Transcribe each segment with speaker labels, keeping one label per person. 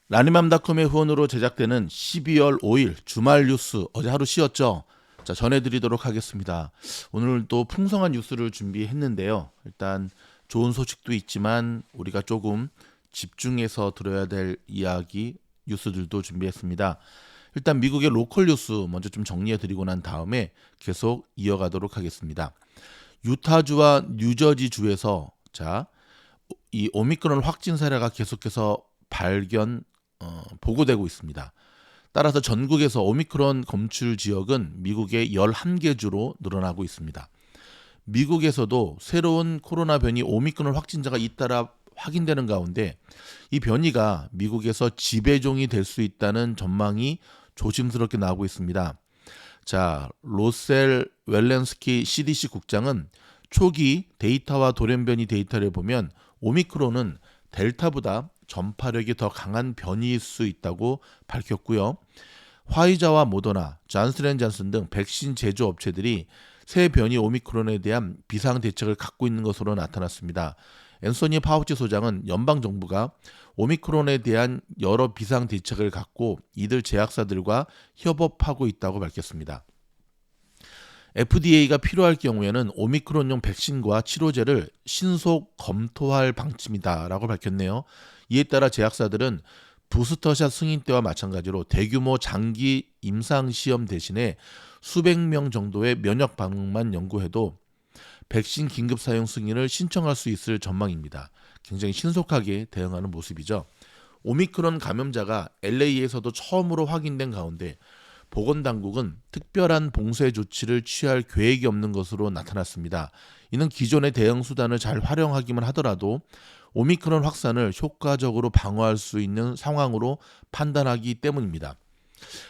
Speaker 1: 라니맘닷컴의 후원으로 제작되는 12월 5일 주말 뉴스, 어제 하루 쉬었죠? 자, 전해드리도록 하겠습니다. 오늘 또 풍성한 뉴스를 준비했는데요. 일단 좋은 소식도 있지만 우리가 조금 집중해서 들어야 될 이야기, 뉴스들도 준비했습니다. 일단 미국의 로컬 뉴스 먼저 좀 정리해드리고 난 다음에 계속 이어가도록 하겠습니다. 유타주와 뉴저지주에서 이 오미크론 확진 사례가 계속해서 보고되고 있습니다. 따라서 전국에서 오미크론 검출 지역은 미국의 11개 주로 늘어나고 있습니다. 미국에서도 새로운 코로나 변이 오미크론 확진자가 잇따라 확인되는 가운데 이 변이가 미국에서 지배종이 될 수 있다는 전망이 조심스럽게 나오고 있습니다. 자, 로셀 웰렌스키 CDC 국장은 초기 데이터와 돌연변이 데이터를 보면 오미크론은 델타보다 전파력이 더 강한 변이일 수 있다고 밝혔고요. 화이자와 모더나, 존슨앤존슨 등 백신 제조업체들이 새 변이 오미크론에 대한 비상 대책을 갖고 있는 것으로 나타났습니다. 앤소니 파우치 소장은 연방정부가 오미크론에 대한 여러 비상 대책을 갖고 이들 제약사들과 협업하고 있다고 밝혔습니다. FDA가 필요할 경우에는 오미크론용 백신과 치료제를 신속 검토할 방침이다라고 밝혔네요. 이에 따라 제약사들은 부스터샷 승인 때와 마찬가지로 대규모 장기 임상시험 대신에 수백 명 정도의 면역 반응만 연구해도 백신 긴급 사용 승인을 신청할 수 있을 전망입니다. 굉장히 신속하게 대응하는 모습이죠. 오미크론 감염자가 LA에서도 처음으로 확인된 가운데 보건당국은 특별한 봉쇄 조치를 취할 계획이 없는 것으로 나타났습니다. 이는 기존의 대응 수단을 잘 활용하기만 하더라도 오미크론 확산을 효과적으로 방어할 수 있는 상황으로 판단하기 때문입니다.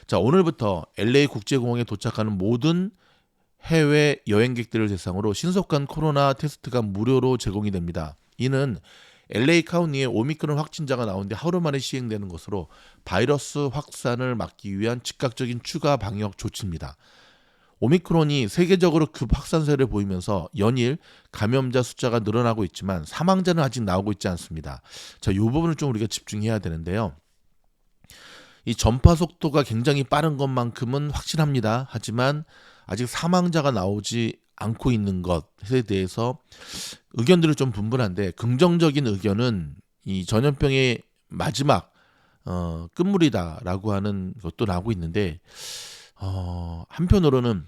Speaker 1: 자, 오늘부터 LA 국제공항에 도착하는 모든 해외 여행객들을 대상으로 신속한 코로나 테스트가 무료로 제공이 됩니다. 이는 LA 카운티에 오미크론 확진자가 나온 뒤 하루 만에 시행되는 것으로 바이러스 확산을 막기 위한 즉각적인 추가 방역 조치입니다. 오미크론이 세계적으로 급 확산세를 보이면서 연일 감염자 숫자가 늘어나고 있지만 사망자는 아직 나오고 있지 않습니다. 자, 이 부분을 좀 우리가 집중해야 되는데요. 이 전파 속도가 굉장히 빠른 것만큼은 확실합니다. 하지만 아직 사망자가 나오지 않고 있는 것에 대해서 의견들이 좀 분분한데, 긍정적인 의견은 이 전염병의 마지막 끝물이다라고 하는 것도 나오고 있는데, 한편으로는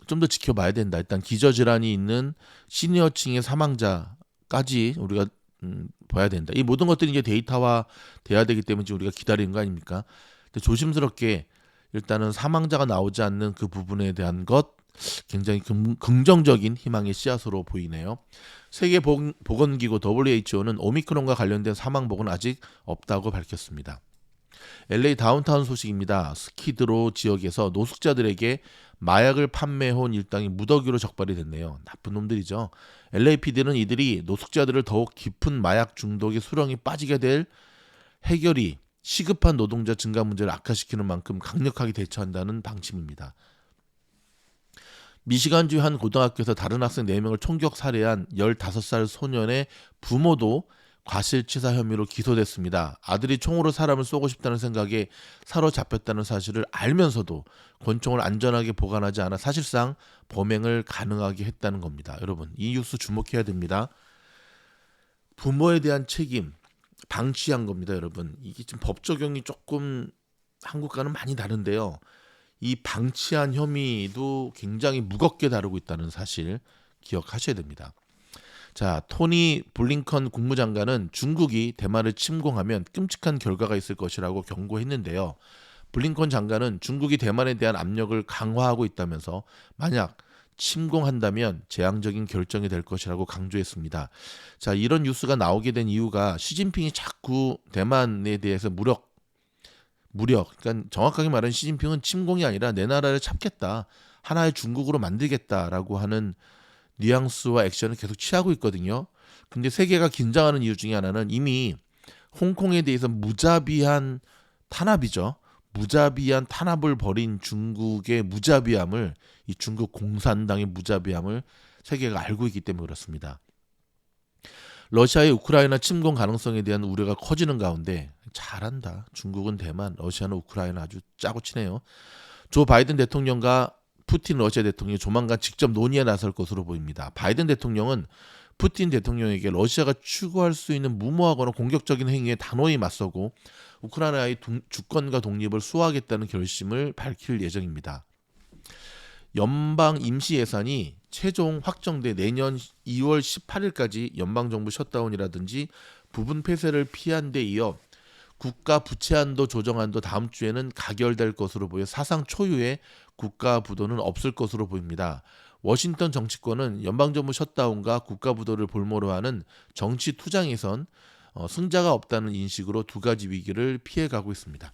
Speaker 1: 좀 더 지켜봐야 된다. 일단 기저질환이 있는 시니어층의 사망자까지 우리가 봐야 된다. 이 모든 것들이 이제 데이터화 돼야 되기 때문에 지금 우리가 기다리는 거 아닙니까? 근데 조심스럽게 일단은 사망자가 나오지 않는 그 부분에 대한 것, 굉장히 긍정적인 희망의 씨앗으로 보이네요. 세계보건기구 WHO는 오미크론과 관련된 사망복은 아직 없다고 밝혔습니다. LA 다운타운 소식입니다. 스키드로 지역에서 노숙자들에게 마약을 판매해온 일당이 무더기로 적발이 됐네요. 나쁜 놈들이죠. LAPD는 이들이 노숙자들을 더욱 깊은 마약 중독의 수렁이 빠지게 될 해결이 시급한 노동자 증가 문제를 악화시키는 만큼 강력하게 대처한다는 방침입니다. 미시간주 한 고등학교에서 다른 학생 4명을 총격 살해한 15살 소년의 부모도 과실치사 혐의로 기소됐습니다. 아들이 총으로 사람을 쏘고 싶다는 생각에 사로잡혔다는 사실을 알면서도 권총을 안전하게 보관하지 않아 사실상 범행을 가능하게 했다는 겁니다. 여러분, 이 뉴스 주목해야 됩니다. 부모에 대한 책임, 방치한 겁니다. 여러분, 이게 지금 법 적용이 조금 한국과는 많이 다른데요. 이 방치한 혐의도 굉장히 무겁게 다루고 있다는 사실 기억하셔야 됩니다. 자, 토니 블링컨 국무장관은 중국이 대만을 침공하면 끔찍한 결과가 있을 것이라고 경고했는데요. 블링컨 장관은 중국이 대만에 대한 압력을 강화하고 있다면서 만약 침공한다면 재앙적인 결정이 될 것이라고 강조했습니다. 자, 이런 뉴스가 나오게 된 이유가 시진핑이 자꾸 대만에 대해서 그러니까 정확하게 말하면 시진핑은 침공이 아니라 내 나라를 잡겠다, 하나의 중국으로 만들겠다라고 하는 뉘앙스와 액션을 계속 취하고 있거든요. 근데 세계가 긴장하는 이유 중에 하나는 이미 홍콩에 대해서 무자비한 탄압이죠. 무자비한 탄압을 벌인 중국의 무자비함을, 이 중국 공산당의 무자비함을 세계가 알고 있기 때문에 그렇습니다. 러시아의 우크라이나 침공 가능성에 대한 우려가 커지는 가운데 잘한다. 중국은 대만, 러시아는 우크라이나 아주 짜고 치네요. 조 바이든 대통령과 푸틴 러시아 대통령이 조만간 직접 논의에 나설 것으로 보입니다. 바이든 대통령은 푸틴 대통령에게 러시아가 추구할 수 있는 무모하거나 공격적인 행위에 단호히 맞서고 우크라이나의 주권과 독립을 수호하겠다는 결심을 밝힐 예정입니다. 연방 임시 예산이 최종 확정돼 내년 2월 18일까지 연방정부 셧다운이라든지 부분 폐쇄를 피한 데 이어 국가 부채 한도 조정안도 다음 주에는 가결될 것으로 보여 사상 초유의 국가 부도는 없을 것으로 보입니다. 워싱턴 정치권은 연방정부 셧다운과 국가 부도를 볼모로 하는 정치 투쟁에선 승자가 없다는 인식으로 두 가지 위기를 피해가고 있습니다.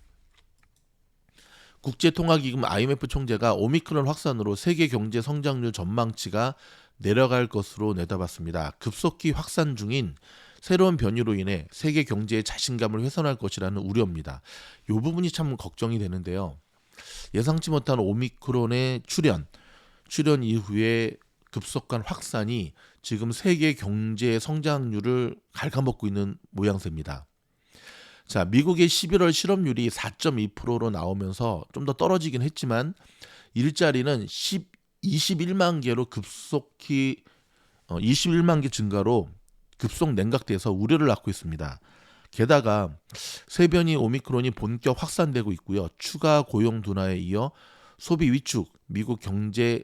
Speaker 1: 국제통화기금 IMF 총재가 오미크론 확산으로 세계 경제 성장률 전망치가 내려갈 것으로 내다봤습니다. 급속히 확산 중인 새로운 변이로 인해 세계 경제의 자신감을 훼손할 것이라는 우려입니다. 이 부분이 참 걱정이 되는데요. 예상치 못한 오미크론의 출현 이후에 급속한 확산이 지금 세계 경제의 성장률을 갉아먹고 있는 모양새입니다. 자, 미국의 11월 실업률이 4.2%로 나오면서 좀 더 떨어지긴 했지만 일자리는 21만 개로 급속히 21만 개 증가로 급속 냉각돼서 우려를 낳고 있습니다. 게다가 세변이 오미크론이 본격 확산되고 있고요. 추가 고용 둔화에 이어 소비 위축, 미국 경제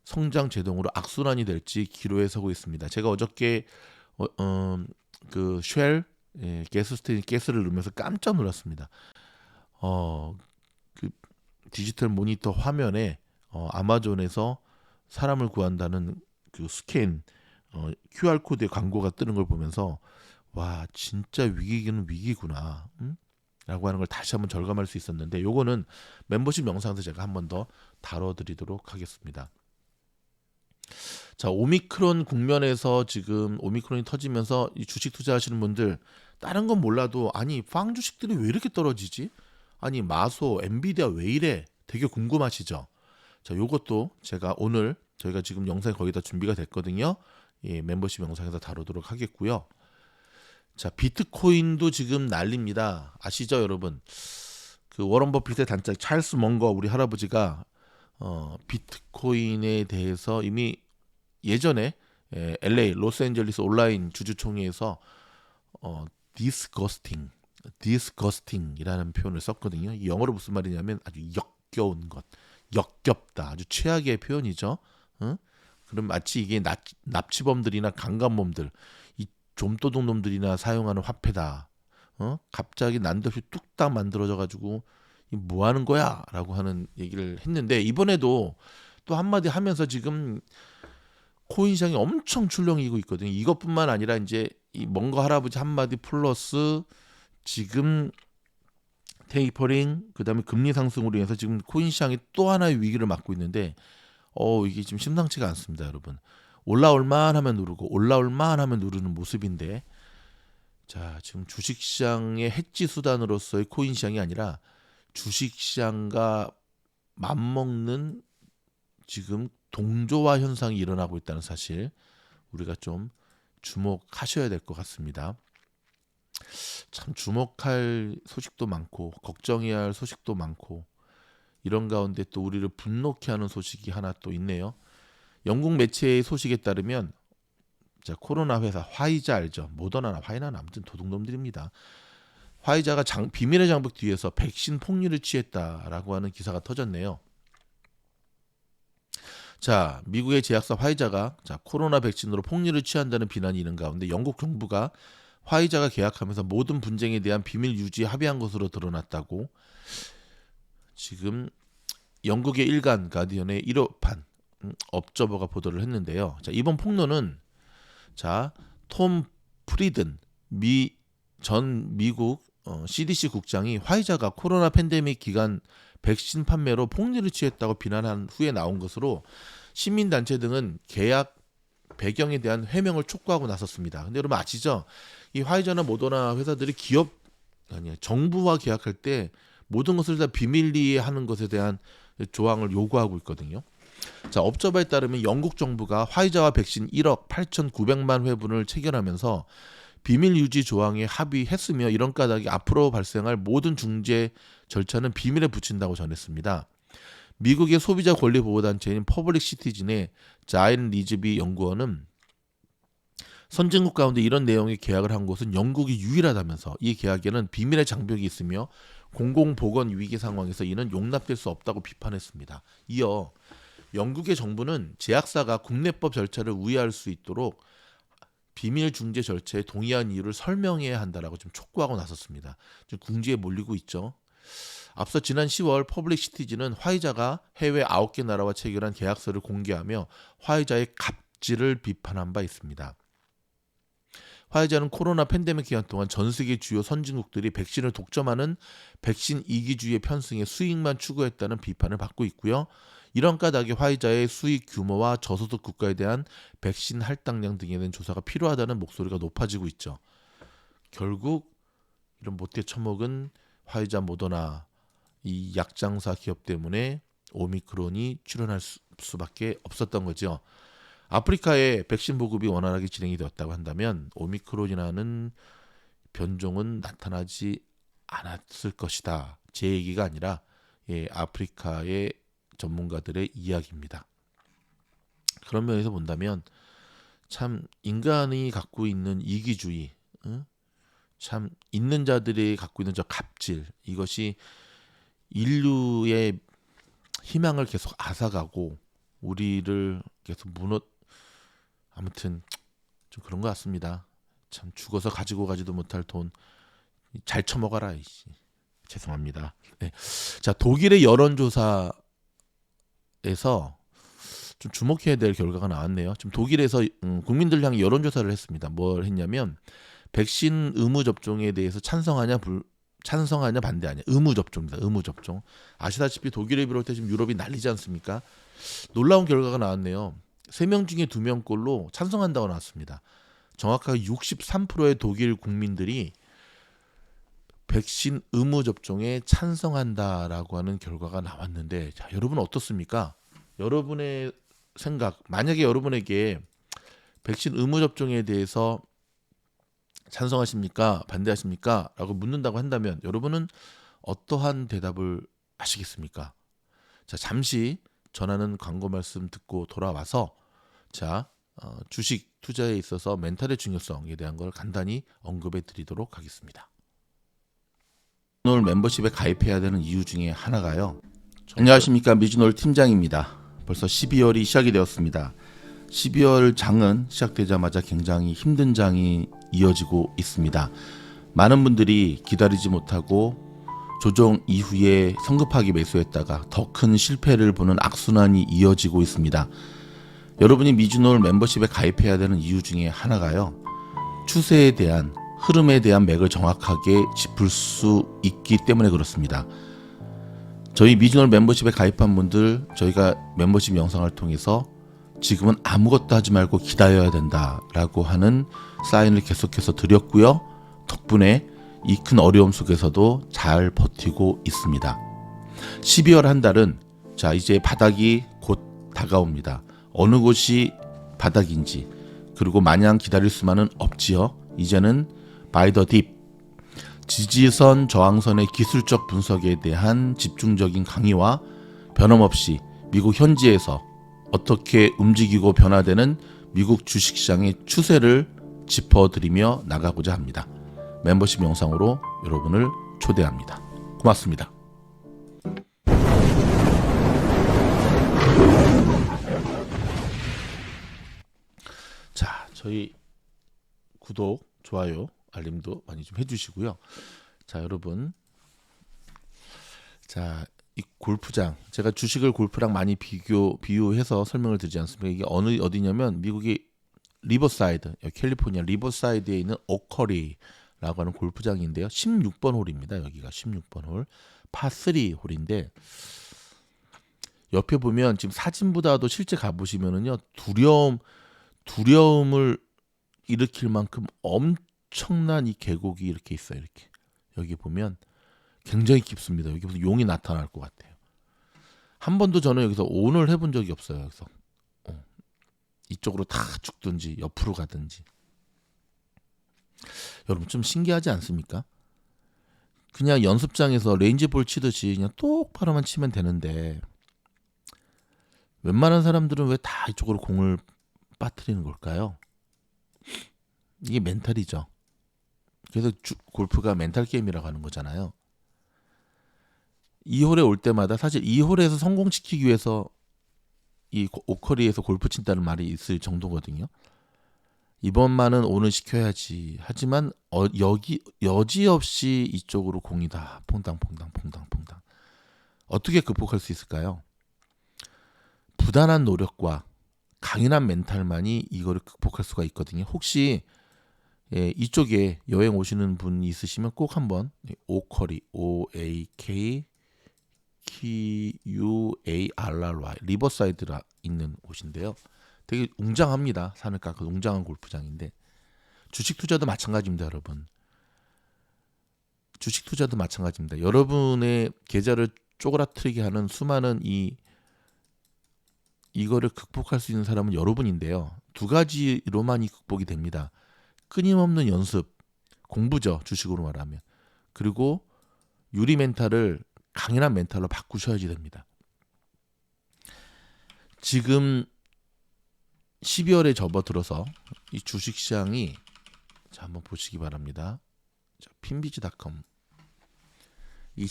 Speaker 1: 성장 제동으로 악순환이 될지 기로에 서고 있습니다. 제가 어저께 그 쉘 가스스테이션 가스를 누르면서 깜짝 놀랐습니다. 그 디지털 모니터 화면에 아마존에서 사람을 구한다는 그 스캔 QR 코드의 광고가 뜨는 걸 보면서 와 진짜 위기는 위기구나 라고 하는 걸 다시 한번 절감할 수 있었는데 요거는 멤버십 영상에서 제가 한번 더 다뤄드리도록 하겠습니다. 자, 오미크론 국면에서 지금 오미크론이 터지면서 이 주식 투자하시는 분들 다른 건 몰라도 아니 빵 주식들이 왜 이렇게 떨어지지? 아니 마소, 엔비디아 왜 이래? 되게 궁금하시죠? 자, 요것도 제가 오늘 저희가 지금 영상이 거의 다 준비가 됐거든요. 예, 멤버십 영상에서 다루도록 하겠고요. 자, 비트코인도 지금 난립니다. 아시죠, 여러분? 그 워런 버핏의 단짝 찰스 먼거 우리 할아버지가 비트코인에 대해서 이미 예전에 LA 로스앤젤레스 온라인 주주총회에서 disgusting이라는 표현을 썼거든요. 이 영어로 무슨 말이냐면 아주 역겨운 것, 역겹다, 아주 최악의 표현이죠. 그럼 마치 이게 납치범들이나 강간범들, 이 좀도둑 놈들이나 사용하는 화폐다. 갑자기 난데없이 뚝딱 만들어져 가지고 뭐 하는 거야? 라고 하는 얘기를 했는데 이번에도 또 한마디 하면서 지금 코인 시장이 엄청 출렁이고 있거든요. 이것뿐만 아니라 이제 이 먼거 할아버지 한마디 플러스 지금 테이퍼링 그다음에 금리 상승으로 인해서 지금 코인 시장이 또 하나의 위기를 맞고 있는데 이게 지금 심상치가 않습니다, 여러분. 올라올만 하면 누르고 올라올만 하면 누르는 모습인데 자, 지금 주식 시장의 해지 수단으로서의 코인 시장이 아니라 주식 시장과 맞먹는 지금 동조화 현상이 일어나고 있다는 사실 우리가 좀 주목하셔야 될 것 같습니다. 참 주목할 소식도 많고 걱정해야 할 소식도 많고 이런 가운데 또 우리를 분노케 하는 소식이 하나 또 있네요. 영국 매체의 소식에 따르면 자, 코로나 회사 화이자 알죠? 모더나나 화이자나 아무튼 도둑놈들입니다. 화이자가 비밀의 장벽 뒤에서 백신 폭리를 취했다라고 하는 기사가 터졌네요. 자, 미국의 제약사 화이자가 코로나 백신으로 폭리를 취한다는 비난이 있는 가운데 영국 정부가 화이자가 계약하면서 모든 분쟁에 대한 비밀 유지에 합의한 것으로 드러났다고 지금 영국의 일간 가디언의 1호판 업저버가 보도를 했는데요. 자, 이번 폭로는 톰 프리든 전 미국 CDC 국장이 화이자가 코로나 팬데믹 기간 백신 판매로 폭리를 취했다고 비난한 후에 나온 것으로 시민단체 등은 계약 배경에 대한 해명을 촉구하고 나섰습니다. 근데 여러분 아시죠? 이 화이자나 모더나 회사들이 정부와 계약할 때 모든 것을 다 비밀리에 하는 것에 대한 조항을 요구하고 있거든요. 자, 업저바에 따르면 영국 정부가 화이자와 백신 1억 8,900만 회분을 체결하면서 비밀 유지 조항에 합의했으며 이런 까닭이 앞으로 발생할 모든 중재 절차는 비밀에 붙인다고 전했습니다. 미국의 소비자 권리 보호 단체인 퍼블릭 시티즌의 자인 리즈비 연구원은 선진국 가운데 이런 내용의 계약을 한 곳은 영국이 유일하다면서 이 계약에는 비밀의 장벽이 있으며 공공보건 위기 상황에서 이는 용납될 수 없다고 비판했습니다. 이어 영국의 정부는 제약사가 국내법 절차를 우회할 수 있도록 비밀 중재 절차에 동의한 이유를 설명해야 한다라고 좀 촉구하고 나섰습니다. 좀 궁지에 몰리고 있죠. 앞서 지난 10월 퍼블릭 시티즌은 화이자가 해외 9개 나라와 체결한 계약서를 공개하며 화이자의 갑질을 비판한 바 있습니다. 화이자는 코로나 팬데믹 기간 동안 전 세계 주요 선진국들이 백신을 독점하는 백신 이기주의 편승에 수익만 추구했다는 비판을 받고 있고요. 이런 까닭에 화이자의 수익 규모와 저소득 국가에 대한 백신 할당량 등에 대한 조사가 필요하다는 목소리가 높아지고 있죠. 결국 이런 못돼 처먹은 화이자 모더나 이 약장사 기업 때문에 오미크론이 출현할 수밖에 없었던 거죠. 아프리카에 백신 보급이 원활하게 진행이 되었다고 한다면 오미크론이라는 변종은 나타나지 않았을 것이다. 제 얘기가 아니라 아프리카의 전문가들의 이야기입니다. 그런 면에서 본다면 참 인간이 갖고 있는 이기주의, 참 있는 자들이 갖고 있는 저 갑질, 이것이 인류의 희망을 계속 앗아가고 우리를 계속 아무튼 좀 그런 것 같습니다. 참 죽어서 가지고 가지도 못할 돈 잘 처먹어라. 죄송합니다. 네. 자, 독일의 여론조사에서 좀 주목해야 될 결과가 나왔네요. 지금 독일에서 국민들 향해 여론조사를 했습니다. 뭘 했냐면 백신 의무 접종에 대해서 찬성하냐 반대하냐. 의무 접종입니다. 의무 접종. 아시다시피 독일을 비롯해 지금 유럽이 난리지 않습니까? 놀라운 결과가 나왔네요. 3명 중에 2명꼴로 찬성한다고 나왔습니다. 정확하게 63%의 독일 국민들이 백신 의무 접종에 찬성한다라고 하는 결과가 나왔는데, 자, 여러분 어떻습니까? 여러분의 생각, 만약에 여러분에게 백신 의무 접종에 대해서 찬성하십니까? 반대하십니까? 라고 묻는다고 한다면 여러분은 어떠한 대답을 하시겠습니까? 자, 잠시 전하는 광고 말씀 듣고 돌아와서 주식 투자에 있어서 멘탈의 중요성에 대한 걸 간단히 언급해 드리도록 하겠습니다. 미즈노을 멤버십에 가입해야 되는 이유 중에 하나가요. 안녕하십니까, 미즈노을 팀장입니다. 벌써 12월이 시작이 되었습니다. 12월 장은 시작되자마자 굉장히 힘든 장이 이어지고 있습니다. 많은 분들이 기다리지 못하고 조정 이후에 성급하게 매수했다가 더 큰 실패를 보는 악순환이 이어지고 있습니다. 여러분이 미즈노을 멤버십에 가입해야 되는 이유 중에 하나가요. 추세에 대한 흐름에 대한 맥을 정확하게 짚을 수 있기 때문에 그렇습니다. 저희 미즈노을 멤버십에 가입한 분들, 저희가 멤버십 영상을 통해서 지금은 아무것도 하지 말고 기다려야 된다라고 하는 사인을 계속해서 드렸고요. 덕분에 이 큰 어려움 속에서도 잘 버티고 있습니다. 12월 한 달은 이제 바닥이 곧 다가옵니다. 어느 곳이 바닥인지, 그리고 마냥 기다릴 수만은 없지요. 이제는 바이 더 딥, 지지선 저항선의 기술적 분석에 대한 집중적인 강의와 변함없이 미국 현지에서 어떻게 움직이고 변화되는 미국 주식시장의 추세를 짚어드리며 나가고자 합니다. 멤버십 영상으로 여러분을 초대합니다. 고맙습니다. 자, 저희 구독, 좋아요, 알림도 많이 좀 해주시고요. 자, 여러분, 이 골프장, 제가 주식을 골프랑 많이 비유해서 설명을 드리지 않습니까? 이게 어디냐면 미국의 리버사이드, 캘리포니아 리버사이드에 있는 오커리라고 하는 골프장인데요. 16번 홀입니다. 여기가 16번 홀, 파3 홀인데, 옆에 보면 지금 사진보다도 실제 가보시면은요, 두려움을 일으킬 만큼 엄청난 이 계곡이 이렇게 있어요. 이렇게 여기 보면 굉장히 깊습니다. 여기 보면 용이 나타날 것 같아요. 한 번도 저는 여기서 온을 해본 적이 없어요. 그래서 이쪽으로 다 죽든지 옆으로 가든지. 여러분 좀 신기하지 않습니까? 그냥 연습장에서 레인지볼 치듯이 그냥 똑바로만 치면 되는데 웬만한 사람들은 왜 다 이쪽으로 공을 빠뜨리는 걸까요? 이게 멘탈이죠. 그래서 골프가 멘탈 게임이라고 하는 거잖아요. 2홀에 올 때마다 사실 2홀에서 성공시키기 위해서 이 오커리에서 골프 친다는 말이 있을 정도거든요. 이번만은 오늘 시켜야지. 하지만 여기 여지없이 이쪽으로 공이 다 퐁당퐁당 퐁당퐁당. 어떻게 극복할 수 있을까요? 부단한 노력과 강인한 멘탈만이 이거를 극복할 수가 있거든요. 혹시 이쪽에 여행 오시는 분이 있으시면 꼭 한번 오커리 OAK QUARRY 리버사이드라 있는 곳인데요. 되게 웅장합니다. 산을 깎아 웅장한 골프장인데 주식 투자도 마찬가지입니다, 여러분. 주식 투자도 마찬가지입니다. 여러분의 계좌를 쪼그라뜨리게 하는 수많은 이거를 극복할 수 있는 사람은 여러분인데요. 두 가지로만이 극복이 됩니다. 끊임없는 연습, 공부죠. 주식으로 말하면. 그리고 유리 멘탈을 강인한 멘탈로 바꾸셔야지 됩니다. 지금 12월에 접어들어서 이 주식시장이 자 한번 보시기 바랍니다. 핀비지닷컴 이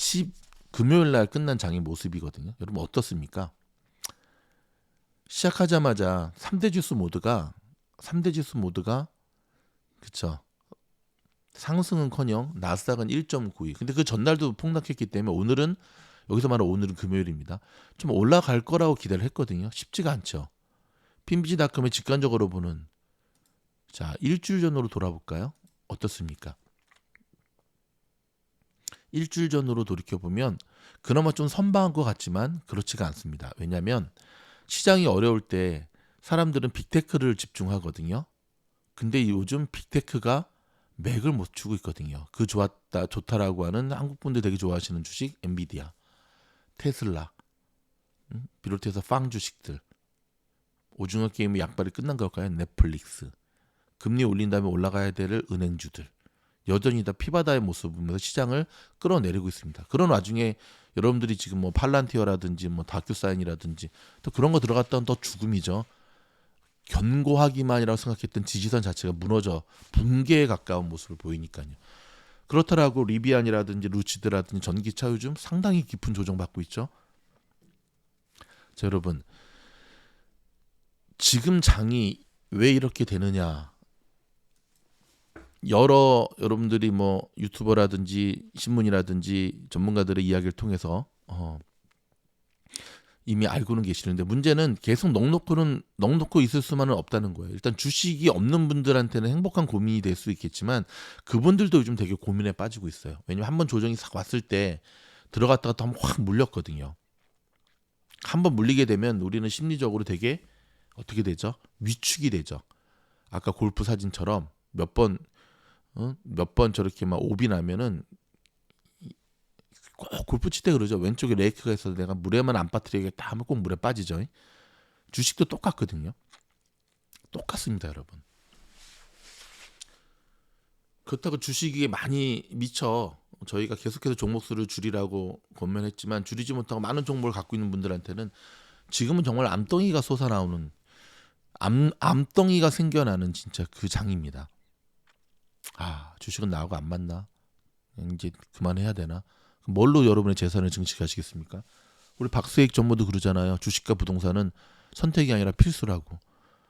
Speaker 1: 금요일 날 끝난 장의 모습이거든요. 여러분 어떻습니까? 시작하자마자 3대 지수 모두가 그쵸? 상승은커녕 나스닥은 1.92. 근데 그 전날도 폭락했기 때문에 오늘은 여기서 말하는 오늘은 금요일입니다. 좀 올라갈 거라고 기대를 했거든요. 쉽지가 않죠. 핀비지닷컴의 직관적으로 보는 자 일주일 전으로 돌아볼까요? 어떻습니까? 일주일 전으로 돌이켜보면 그나마 좀 선방한 것 같지만 그렇지가 않습니다. 왜냐하면 시장이 어려울 때 사람들은 빅테크를 집중하거든요. 근데 요즘 빅테크가 맥을 못 추고 있거든요. 그 좋다라고 하는 한국 분들 되게 좋아하시는 주식 엔비디아, 테슬라 비롯해서 빵 주식들, 오징어 게임의 약발이 끝난 걸까요? 넷플릭스, 금리 올린 다음에 올라가야 될 은행주들 여전히 다 피바다의 모습을 보면서 시장을 끌어내리고 있습니다. 그런 와중에 여러분들이 지금 뭐 팔란티어라든지 뭐 다큐사인이라든지 또 그런 거 들어갔다면 더 죽음이죠. 견고하기만이라고 생각했던 지지선 자체가 무너져 붕괴에 가까운 모습을 보이니까요. 그렇더라고 리비안이라든지 루치드라든지 전기차 요즘 상당히 깊은 조정받고 있죠. 자, 여러분 지금 장이 왜 이렇게 되느냐? 여러분들이 뭐 유튜버라든지 신문이라든지 전문가들의 이야기를 통해서 이미 알고는 계시는데 문제는 계속 넉넉고 있을 수만은 없다는 거예요. 일단 주식이 없는 분들한테는 행복한 고민이 될 수 있겠지만 그분들도 요즘 되게 고민에 빠지고 있어요. 왜냐면 한번 조정이 싹 왔을 때 들어갔다가 또 한번 확 물렸거든요. 한번 물리게 되면 우리는 심리적으로 되게 어떻게 되죠? 위축이 되죠. 아까 골프 사진처럼 몇 번 저렇게 막 오비 나면은 꼭 골프 칠 때 그러죠. 왼쪽에 레이크가 있어서 내가 물에만 안 빠뜨리겠다 하면 꼭 물에 빠지죠. 주식도 똑같거든요. 똑같습니다, 여러분. 그렇다고 주식이 많이 미쳐 저희가 계속해서 종목수를 줄이라고 권면했지만 줄이지 못하고 많은 종목을 갖고 있는 분들한테는 지금은 정말 암덩이가 솟아나오는 암덩이가 생겨나는 진짜 그 장입니다. 주식은 나하고 안 맞나? 이제 그만해야 되나? 뭘로 여러분의 재산을 증식하시겠습니까? 우리 박수익 전무도 그러잖아요. 주식과 부동산은 선택이 아니라 필수라고.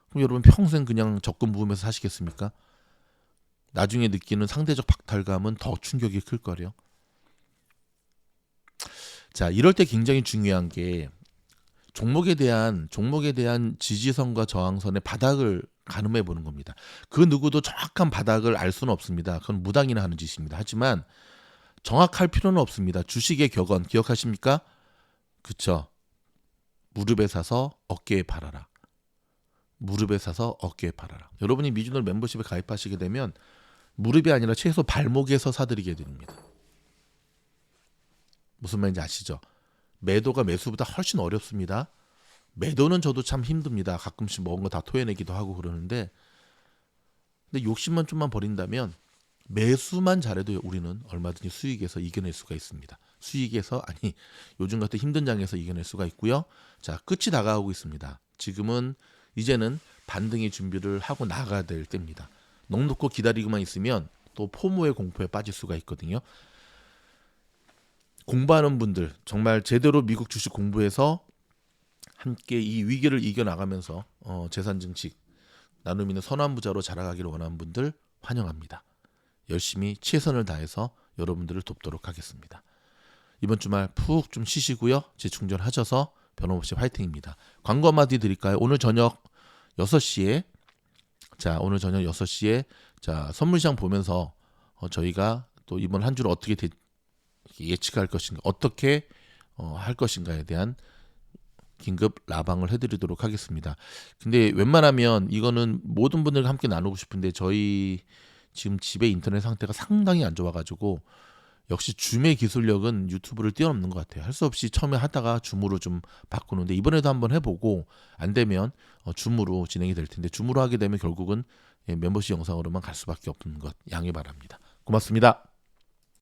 Speaker 1: 그럼 여러분 평생 그냥 적금 부으면서 사시겠습니까? 나중에 느끼는 상대적 박탈감은 더 충격이 클 거래요. 자, 이럴 때 굉장히 중요한 게 종목에 대한 지지선과 저항선의 바닥을 가늠해 보는 겁니다. 그 누구도 정확한 바닥을 알 수는 없습니다. 그건 무당이나 하는 짓입니다. 하지만 정확할 필요는 없습니다. 주식의 격언 기억하십니까? 그쵸? 무릎에 사서 어깨에 팔아라. 무릎에 사서 어깨에 팔아라. 여러분이 미주노 멤버십에 가입하시게 되면 무릎이 아니라 최소 발목에서 사드리게 됩니다. 무슨 말인지 아시죠? 매도가 매수보다 훨씬 어렵습니다. 매도는 저도 참 힘듭니다. 가끔씩 먹은 거 다 토해내기도 하고 그러는데, 근데 욕심만 좀만 버린다면 매수만 잘해도 우리는 얼마든지 수익에서 이겨낼 수가 있습니다. 수익에서, 아니, 요즘 같은 힘든 장에서 이겨낼 수가 있고요. 자, 끝이 다가오고 있습니다. 지금은 이제는 반등의 준비를 하고 나가야 될 때입니다. 넋놓고 기다리고만 있으면 또 포모의 공포에 빠질 수가 있거든요. 공부하는 분들, 정말 제대로 미국 주식 공부해서 함께 이 위기를 이겨나가면서 재산 증식 나눔 있는 선한 부자로 자라가기를 원하는 분들 환영합니다. 열심히 최선을 다해서 여러분들을 돕도록 하겠습니다. 이번 주말 푹 좀 쉬시고요. 재충전하셔서 변함없이 화이팅입니다. 광고 한마디 드릴까요? 오늘 저녁 6시에 오늘 저녁 6시에 선물시장 보면서 저희가 또 이번 한 주를 어떻게 예측할 것인가, 어떻게 할 것인가에 대한 긴급 라방을 해드리도록 하겠습니다. 근데 웬만하면 이거는 모든 분들과 함께 나누고 싶은데 저희 지금 집의 인터넷 상태가 상당히 안 좋아가지고 역시 줌의 기술력은 유튜브를 뛰어넘는 것 같아요. 할 수 없이 처음에 하다가 줌으로 좀 바꾸는데 이번에도 한번 해보고 안 되면 줌으로 진행이 될 텐데 줌으로 하게 되면 결국은 멤버십 영상으로만 갈 수밖에 없는 것 양해 바랍니다. 고맙습니다.